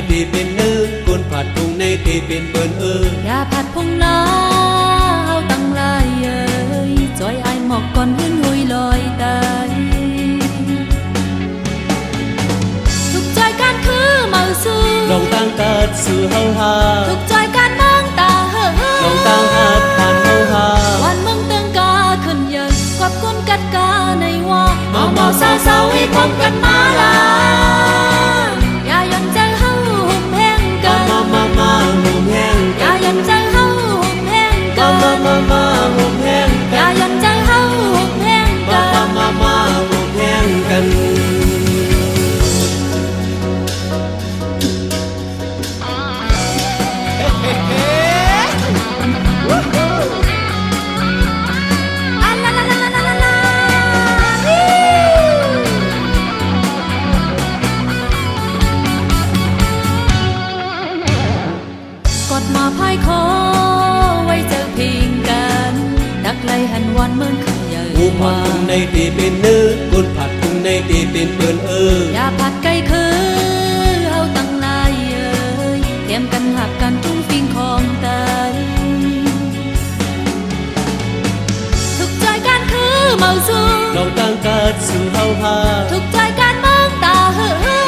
ตีเป็นเนื้อกุนผัดพุงในตีเป็นเปิ้นอย่าผัดพุงล้าเอาตั้งลายจอยไอหมอกก่อนหื้นหุยลอยตายทุกใจการคือเมาสู้ลองตั้งกัดสู่เฮาฮาทุกใจการมองตาลองตั้งหัดผ่านเฮาฮาวันมึงตึงกาขึ้นยังกวับกุนกัดกาในว่าเมาเมาเศร้าเศร้าให้พร้อมกันมาลาอย่ายันใจเฮาหุ่มแห้งกันมาหุ่มแห้งอย่ายันใจเฮาหุ่มแห้งกันมาหุ่มแห้งอย่ายันใจเฮาหุ่มแห้งกันมาหุ่มแห้งกันกดมาพายคอไว้เจอพิงกันดักไล่หันวันเมื่อคืนใหญ่ผู้ผัดพุงในตีเป็นเนื้อกุนผัดพุงในตีเป็นเปิ้นอย่าผัดไก่คือเฮาตั้งลายเตรียมกันหักกันทุ่งฟิงของตายทุกใจการคือเมาสู้ลองตั้งกัดสู่เฮาฮาทุกใจการมองตา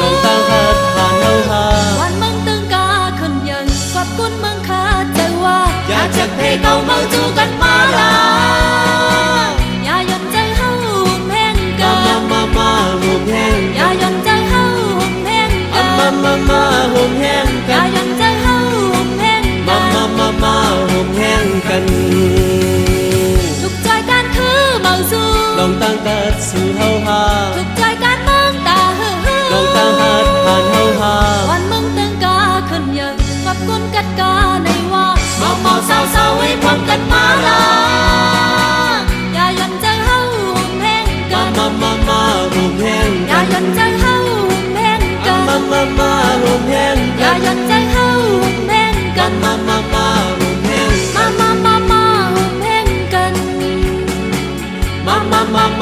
ลองตั้งหัดผ่านเฮาฮาวันมึงตึงกาขึ้นยังกวับกุนมึงขาดใจว่าอยากจะให้เก่าเมาจูกันมาลาอย่ายันใจเฮาหุ่มแห้งกันมาหุ่มแห้งอย่ายันใจเฮาหุ่มแห้งกันมาหุ่มแห้งอย่ายันใจเฮาหุ่มแห้งกันมาหุ่มแห้งกันทุกใจการคือเมาสู้ลองตั้งกัดสู่เฮาฮาทุกใจการมองตาลองตั้งหัดผ่านเฮาฮาวันมึงตึงกาขึ้นยังกวับกุนกัดกาในว่าเมาเศร้าให้พร้อมกันมาลาอย่ายันใจเฮาหุ่มแห้งกันมาหุ่มแห้งอย่ายันใจเฮาหุ่มแห้งกันมาหุ่มแห้งอย่ายันใจเฮาหุ่มแห้งกันมาหุ่มแห้งหุ่มแห้งกันมา